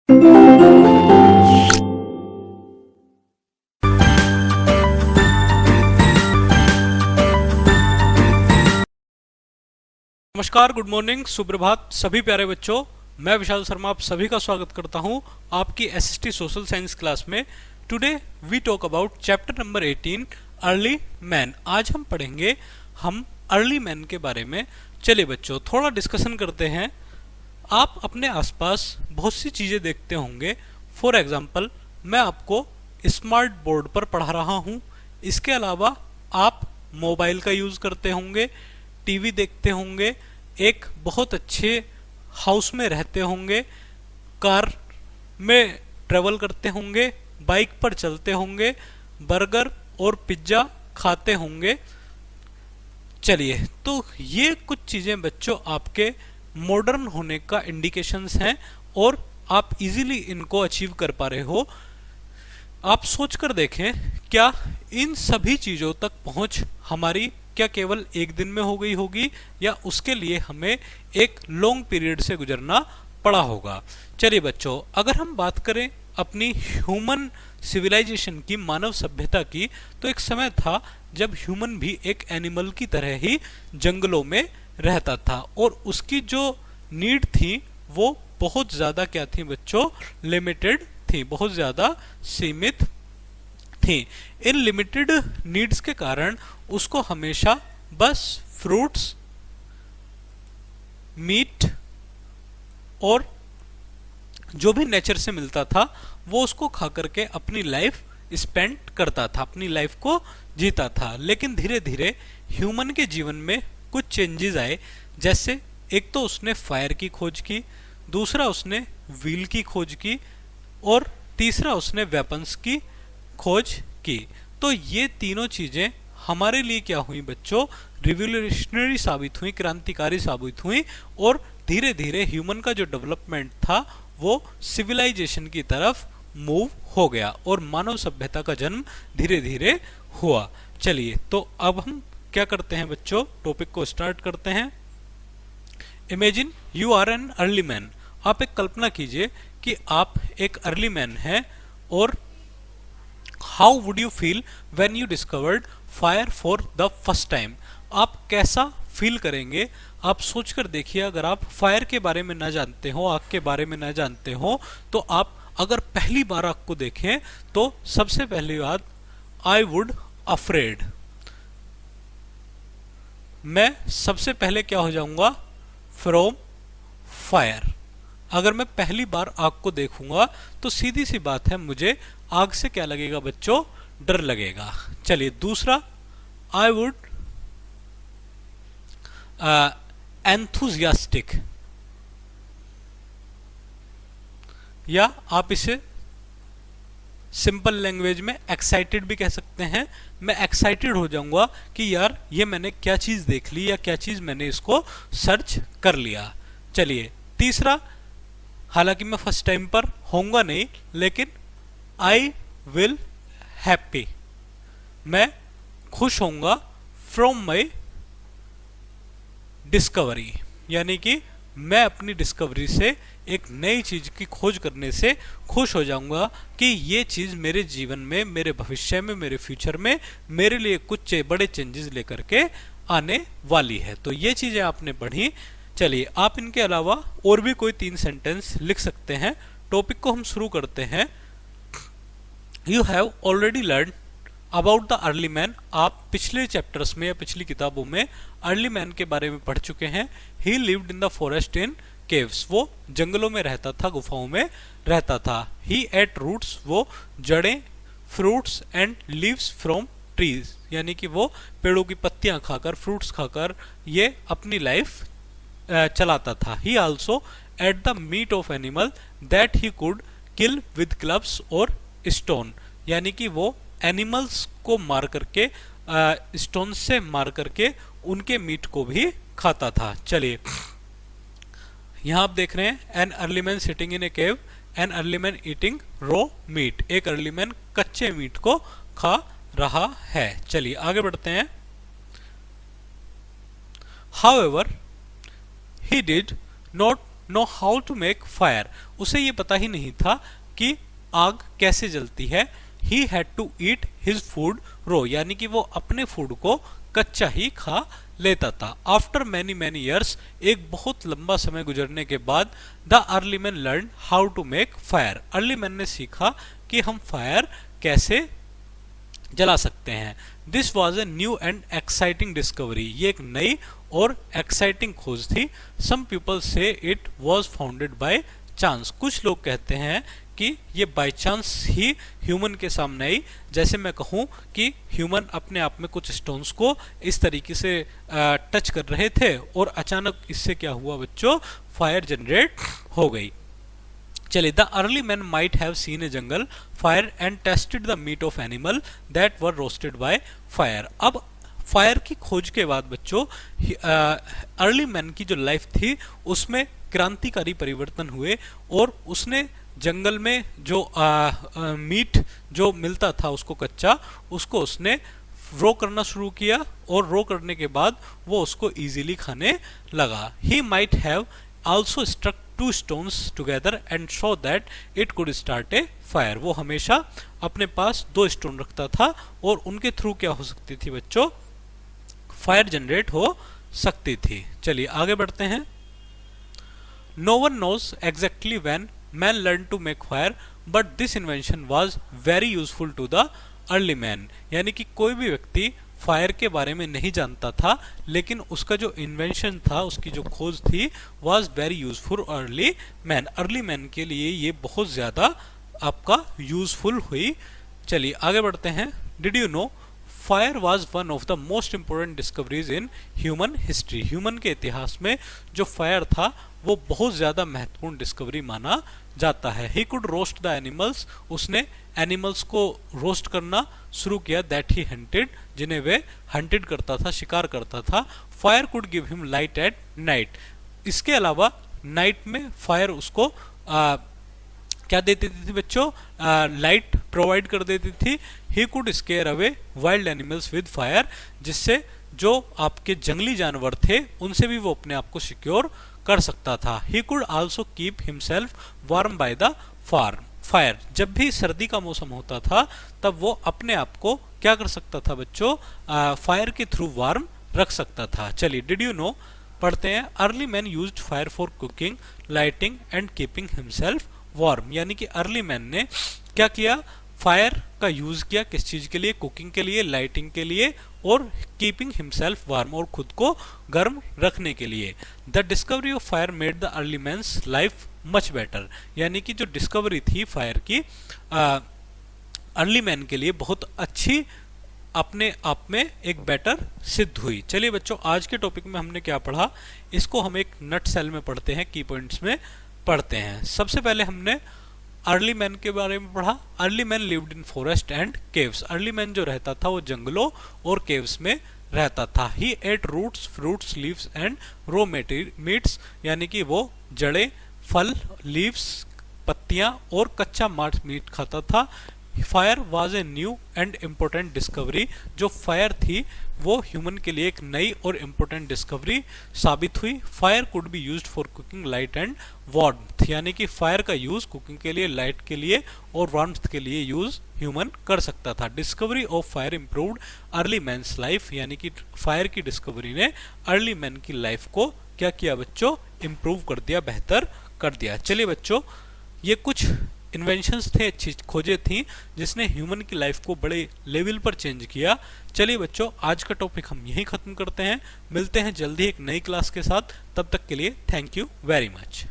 नमस्कार, good morning, सुप्रभात सभी प्यारे बच्चों। मैं विशाल शर्मा आप सभी का स्वागत करता हूं आपकी एसएसटी सोशल साइंस क्लास में। Today we talk about chapter number 18 early man. आज हम पढ़ेंगे अर्ली मैन के बारे में। चलिए बच्चों थोड़ा डिस्कशन करते हैं। आप अपने आसपास बहुत सी चीज़ें देखते होंगे। फॉर एग्जाम्पल मैं आपको स्मार्ट बोर्ड पर पढ़ा रहा हूँ। इसके अलावा आप मोबाइल का यूज़ करते होंगे, टीवी देखते होंगे, एक बहुत अच्छे हाउस में रहते होंगे, कार में ट्रेवल करते होंगे, बाइक पर चलते होंगे, बर्गर और पिज्ज़ा खाते होंगे। चलिए तो ये कुछ चीज़ें बच्चों आपके मॉडर्न होने का इंडिकेशंस हैं और आप इजीली इनको अचीव कर पा रहे हो। आप सोचकर देखें, क्या इन सभी चीज़ों तक पहुंच हमारी क्या केवल एक दिन में हो गई होगी या उसके लिए हमें एक लॉन्ग पीरियड से गुजरना पड़ा होगा। चलिए बच्चों, अगर हम बात करें अपनी ह्यूमन सिविलाइजेशन की, मानव सभ्यता की, तो एक समय था जब ह्यूमन भी एक एनिमल की तरह ही जंगलों में रहता था और उसकी जो नीड थी वो बहुत ज़्यादा क्या थी बच्चों, लिमिटेड थी, बहुत ज़्यादा सीमित थी। इन लिमिटेड नीड्स के कारण उसको हमेशा बस फ्रूट्स, मीट और जो भी नेचर से मिलता था वो उसको खा करके अपनी लाइफ स्पेंड करता था, अपनी लाइफ को जीता था। लेकिन धीरे धीरे ह्यूमन के जीवन में कुछ चेंजेस आए। जैसे एक तो उसने फायर की खोज की, दूसरा उसने व्हील की खोज की और तीसरा उसने वेपन्स की खोज की। तो ये तीनों चीजें हमारे लिए क्या हुई बच्चों, रिवोल्यूशनरी साबित हुई, क्रांतिकारी साबित हुई और धीरे धीरे ह्यूमन का जो डेवलपमेंट था वो सिविलाइजेशन की तरफ मूव हो गया और मानव सभ्यता का जन्म धीरे धीरे हुआ। चलिए तो अब हम क्या करते हैं बच्चों, टॉपिक को स्टार्ट करते हैं। Imagine you are an early man. आप एक कल्पना कीजिए कि आप एक अर्ली मैन हैं और how would you feel when you discovered fire for the first time. आप कैसा फील करेंगे, आप सोचकर देखिए। अगर आप फायर के बारे में ना जानते हो, आग के बारे में ना जानते हो, तो आप अगर पहली बार आग को देखें तो सबसे पहली बात, आई वुड अफ्रेड। मैं सबसे पहले क्या हो जाऊंगा, फ्रॉम फायर। अगर मैं पहली बार आग को देखूंगा तो सीधी सी बात है, मुझे आग से क्या लगेगा बच्चों, डर लगेगा। चलिए दूसरा, आई वुड एंथुजियास्टिक, या आप इसे सिंपल लैंग्वेज में एक्साइटेड भी कह सकते हैं। मैं एक्साइटेड हो जाऊंगा कि यार ये मैंने क्या चीज देख ली या क्या चीज मैंने इसको सर्च कर लिया। चलिए तीसरा, हालांकि मैं फर्स्ट टाइम पर होऊंगा नहीं, लेकिन आई विल हैप्पी, मैं खुश होऊंगा फ्रॉम माई डिस्कवरी, यानी कि मैं अपनी डिस्कवरी से, एक नई चीज की खोज करने से खुश हो जाऊंगा कि ये चीज मेरे जीवन में, मेरे भविष्य में, मेरे फ्यूचर में मेरे लिए कुछ बड़े चेंजेस लेकर के आने वाली है। तो ये चीजें आपने पढ़ी। चलिए आप इनके अलावा और भी कोई 3 सेंटेंस लिख सकते हैं। टॉपिक को हम शुरू करते हैं। You have already learn about the early man. आप पिछले चैप्टर्स में या पिछली किताबों में अर्ली मैन के बारे में पढ़ चुके हैं। ही lived in the forest in caves, वो जंगलों में रहता था, गुफाओं में रहता था। ही एट रूट्स, वो जड़ें, fruits and leaves from trees, यानी कि वो पेड़ों की पत्तियां खाकर, फ्रूट्स खाकर ये अपनी लाइफ चलाता था। He also ate the meat of animal that he could kill with clubs और स्टोन, यानी कि वो एनिमल्स को मार करके, स्टोन से मार करके उनके मीट को भी खाता था। चलिए यहां आप देख रहे हैं, N early man sitting in A cave, N early man eating raw meat, एक अर्ली मैन कच्चे मीट को खा रहा है। चलिए आगे बढ़ते हैं। However, he did not know how to make fire, उसे ये पता ही नहीं था कि आग कैसे जलती है। He had to eat his food raw, यानी कि वो अपने फूड को कच्चा ही खा लेता था। आफ्टर मैनी मैनी ईयर्स, एक बहुत लंबा समय गुजरने के बाद, the early man learn how to make fire, early man ने सीखा कि हम फायर कैसे जला सकते हैं। This was a new and exciting discovery, ये एक नई और एक्साइटिंग खोज थी। Some people say it was founded by chance, कुछ लोग कहते हैं कि ये बाय चांस ही ह्यूमन के सामने आई। जैसे मैं कहूँ कि ह्यूमन अपने आप में कुछ स्टोन्स को इस तरीके से टच कर रहे थे और अचानक इससे क्या हुआ बच्चों, फायर जनरेट हो गई। चलिए, the early man might have seen a jungle fire and tested the meat of animal that were roasted by fire. अब फायर की खोज के बाद बच्चों अर्ली मैन की जो लाइफ थी उसमें क्रांतिकारी परिवर्तन हुए और उसने जंगल में जो मीट जो मिलता था उसको कच्चा, उसको उसने रो करना शुरू किया और रो करने के बाद वो उसको इजीली खाने लगा। He might have also struck two stones together and show that it could start a fire, वो हमेशा अपने पास 2 स्टोन रखता था और उनके थ्रू क्या हो सकती थी बच्चों, फायर जनरेट हो सकती थी। चलिए आगे बढ़ते हैं। No one knows exactly when man learn to make fire but this invention was very useful to the early man, यानी कि कोई भी व्यक्ति फायर के बारे में नहीं जानता था, लेकिन उसका जो इन्वेंशन था, उसकी जो खोज थी, was very useful early man, early man के लिए ये बहुत ज्यादा आपका यूजफुल हुई। चलिए आगे बढ़ते हैं। Did you know fire was one of the most important discoveries in human history, human के इतिहास में जो फायर था वो बहुत ज्यादा महत्वपूर्ण डिस्कवरी माना जाता है। He could roast the animals, उसने एनिमल्स को रोस्ट करना शुरू किया, दैट ही हंटेड, जिन्हें वे हंटेड करता था, शिकार करता था। Fire could give him light at night, इसके अलावा नाइट में फायर उसको क्या देती थी बच्चों, लाइट प्रोवाइड कर देती थी। He could square away wild animals with fire, जिससे जो आपके जंगली जानवर थे उनसे भी वो अपने आप को सिक्योर कर सकता था। He could also keep himself warm by the fire, जब भी सर्दी का मौसम होता था तब वो अपने आप को क्या कर सकता था बच्चों, फायर के थ्रू वार्म रख सकता था। चलिए, डिड यू नो पढ़ते हैं। Early man used fire for cooking, lighting and keeping himself warm, यानी कि अर्ली मैन ने क्या किया, फायर का यूज किया किस चीज के लिए, कुकिंग के लिए, लाइटिंग के लिए और कीपिंग हिमसेल्फ वार्म, और खुद को गर्म रखने के लिए। The discovery of fire made the early man's life much better, यानी कि जो डिस्कवरी थी फायर की अर्ली मैन के लिए बहुत अच्छी अपने आप में एक बेटर सिद्ध हुई। चलिए बच्चों, आज के टॉपिक में हमने क्या पढ़ा, इसको हम एक नट सेल में पढ़ते हैं, की पॉइंट्स में पढ़ते हैं। सबसे पहले हमने अर्ली मैन के बारे में पढ़ा। Early man lived in forest and caves, early man जो रहता था वो जंगलों और केव्स में रहता था। He ate roots, fruits, leaves and raw meats, यानी कि वो जड़े, फल, लीव्स, पत्तियां और कच्चा मीट खाता था। Fire was a new and important discovery, जो फायर थी वो ह्यूमन के लिए एक नई और इम्पोर्टेंट डिस्कवरी साबित हुई। Fire could be used for cooking, light and warmth, यानी कि फायर का यूज कुकिंग के लिए, लाइट के लिए और वार्मथ के लिए यूज ह्यूमन कर सकता था। Discovery of fire improved early man's life, यानी कि फायर की डिस्कवरी ने अर्ली मैन की लाइफ को क्या किया बच्चों, इम्प्रूव कर दिया, बेहतर कर दिया। चलिए बच्चों, ये कुछ इन्वेंशंस थे, अच्छी खोजें थी जिसने ह्यूमन की लाइफ को बड़े लेवल पर चेंज किया। चलिए बच्चों, आज का टॉपिक हम यहीं खत्म करते हैं, मिलते हैं जल्दी एक नई क्लास के साथ, तब तक के लिए थैंक यू वेरी मच।